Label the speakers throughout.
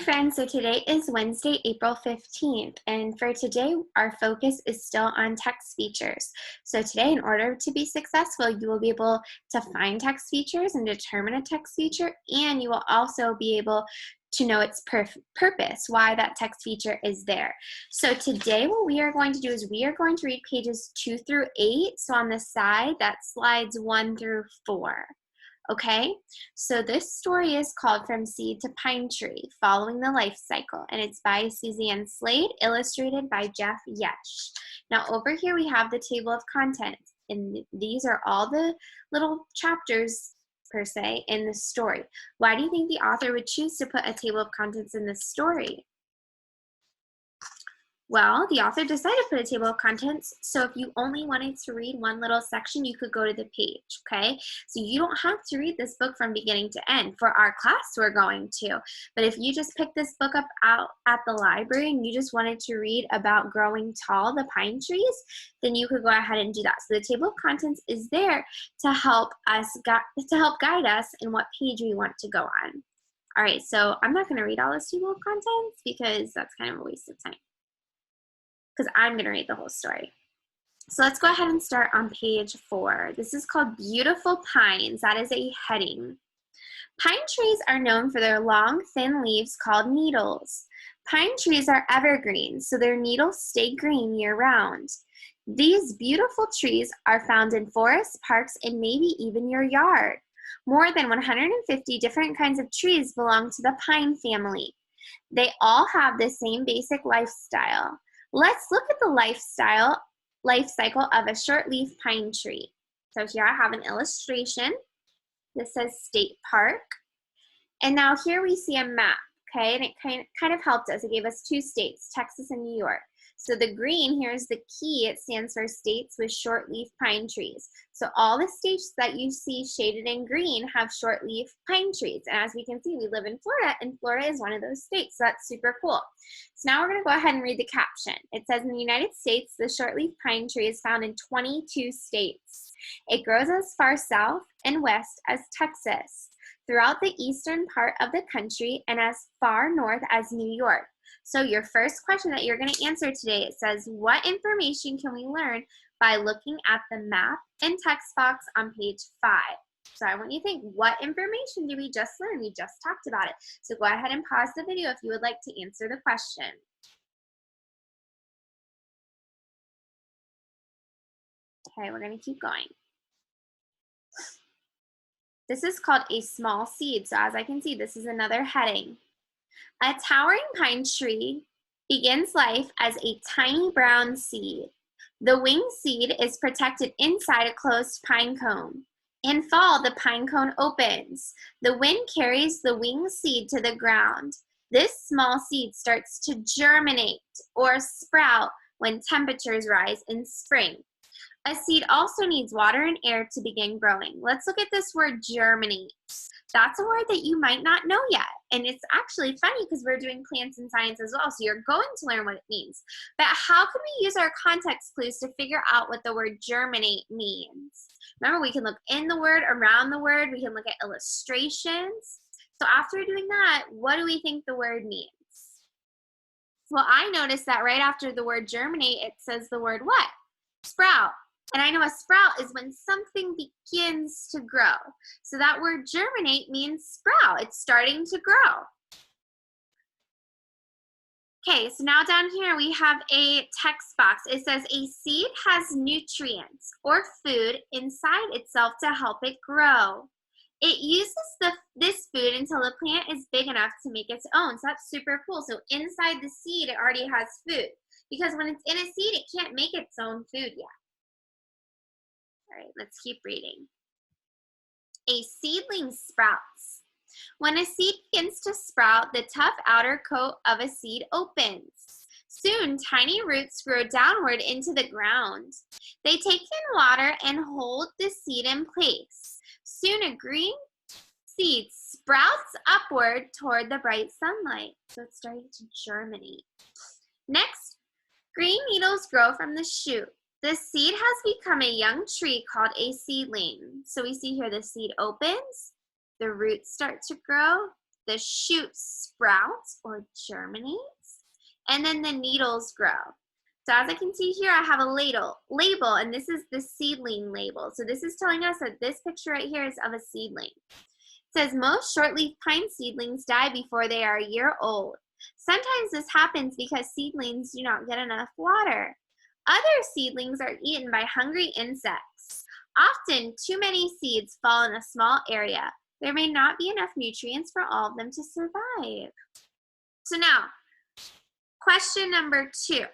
Speaker 1: friends, so today is Wednesday, April 15th, and for today, our focus is still on text features. So today, in order to be successful, you will be able to find text features and determine a text feature, and you will also be able to know its purpose, why that text feature is there. So today, what we are going to do is we are going to read pages 2 through 8. So on the side, that's slides 1 through 4. Okay, so this story is called From Seed to Pine Tree, Following the Life Cycle, and it's by Suzanne Slade, illustrated by Jeff Yesh. Now over here we have the table of contents, and these are all the little chapters, per se, in the story. Why do you think the author would choose to put a table of contents in this story? Well, the author decided to put a table of contents, so if you only wanted to read one little section, you could go to the page, okay? So you don't have to read this book from beginning to end. For our class, we're going to. But if you just picked this book up out at the library and you just wanted to read about growing tall, the pine trees, then you could go ahead and do that. So the table of contents is there to help us, guide us in what page we want to go on. All right, so I'm not going to read all this table of contents because that's kind of a waste of time, because I'm going to read the whole story. So let's go ahead and start on page 4. This is called Beautiful Pines. That is a heading. Pine trees are known for their long, thin leaves called needles. Pine trees are evergreen, so their needles stay green year-round. These beautiful trees are found in forests, parks, and maybe even your yard. More than 150 different kinds of trees belong to the pine family. They all have the same basic lifestyle. Let's look at the life cycle of a short-leaf pine tree. So here I have an illustration. This says State Park. And now here we see a map, okay? And it kind of helped us. It gave us 2 states, Texas and New York. So the green here is the key. It stands for states with short-leaf pine trees. So all the states that you see shaded in green have short-leaf pine trees. And as we can see, we live in Florida, and Florida is one of those states. So that's super cool. So now we're going to go ahead and read the caption. It says, in the United States, the short-leaf pine tree is found in 22 states. It grows as far south and west as Texas, throughout the eastern part of the country, and as far north as New York. So your first question that you're going to answer today, it says, what information can we learn by looking at the map and text box on page 5? So I want you to think, what information did we just learn? We just talked about it. So go ahead and pause the video if you would like to answer the question. Okay, we're going to keep going. This is called a small seed. So as I can see, this is another heading. A towering pine tree begins life as a tiny brown seed. The winged seed is protected inside a closed pine cone. In fall, the pine cone opens. The wind carries the winged seed to the ground. This small seed starts to germinate or sprout when temperatures rise in spring. A seed also needs water and air to begin growing. Let's look at this word germinate. That's a word that you might not know yet. And it's actually funny because we're doing plants and science as well. So you're going to learn what it means. But how can we use our context clues to figure out what the word germinate means? Remember, we can look in the word, around the word. We can look at illustrations. So after doing that, what do we think the word means? Well, I noticed that right after the word germinate, it says the word what? Sprout. And I know a sprout is when something begins to grow. So that word germinate means sprout. It's starting to grow. Okay, so now down here we have a text box. It says a seed has nutrients or food inside itself to help it grow. It uses this food until the plant is big enough to make its own. So that's super cool. So inside the seed, it already has food. Because when it's in a seed, it can't make its own food yet. All right, let's keep reading. A seedling sprouts. When a seed begins to sprout, the tough outer coat of a seed opens. Soon, tiny roots grow downward into the ground. They take in water and hold the seed in place. Soon, a green seed sprouts upward toward the bright sunlight. So it's starting to germinate. Next, green needles grow from the shoot. The seed has become a young tree called a seedling. So we see here the seed opens, the roots start to grow, the shoot sprouts or germinates, and then the needles grow. So as I can see here, I have a label, and this is the seedling label. So this is telling us that this picture right here is of a seedling. It says most shortleaf pine seedlings die before they are a year old. Sometimes this happens because seedlings do not get enough water. Other seedlings are eaten by hungry insects. Often, too many seeds fall in a small area. There may not be enough nutrients for all of them to survive. So now, question number 2.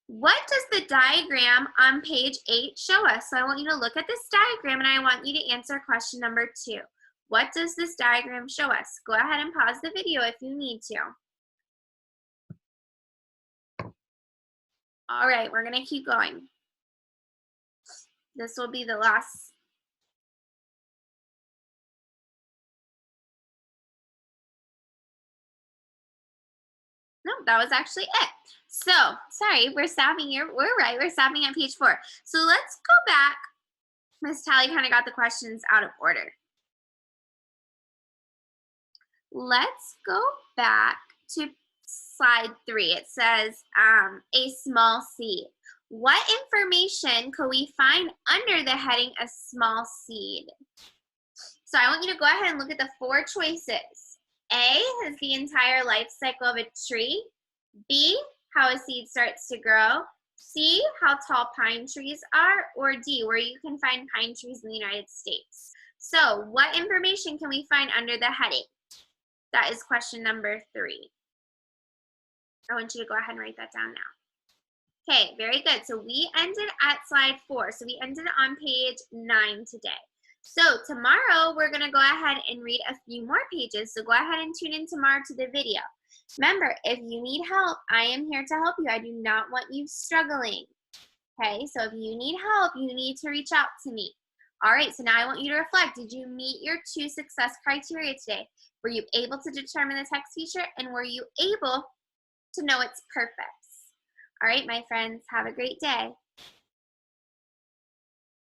Speaker 1: What does the diagram on page 8 show us? So I want you to look at this diagram and I want you to answer question number 2. What does this diagram show us? Go ahead and pause the video if you need to. All right, we're going to keep going. This will be the last. No, that was actually it. So, sorry, we're stopping here. We're right, we're stopping at page 4. So let's go back. Miss Tally kind of got the questions out of order. Let's go back to slide 3. It says a small seed. What information could we find under the heading a small seed? So I want you to go ahead and look at the 4 choices. A is the entire life cycle of a tree. B, how a seed starts to grow. C, how tall pine trees are. Or D, where you can find pine trees in the United States. So what information can we find under the heading? That is question number 3. I want you to go ahead and write that down now. Okay, very good. So we ended at slide 4. So we ended on page 9 today. So tomorrow we're going to go ahead and read a few more pages. So go ahead and tune in tomorrow to the video. Remember, if you need help, I am here to help you. I do not want you struggling. Okay, so if you need help, you need to reach out to me. All right, so now I want you to reflect. Did you meet your 2 success criteria today? Were you able to determine the text feature, and were you able to know its purpose? All right, my friends, have a great day.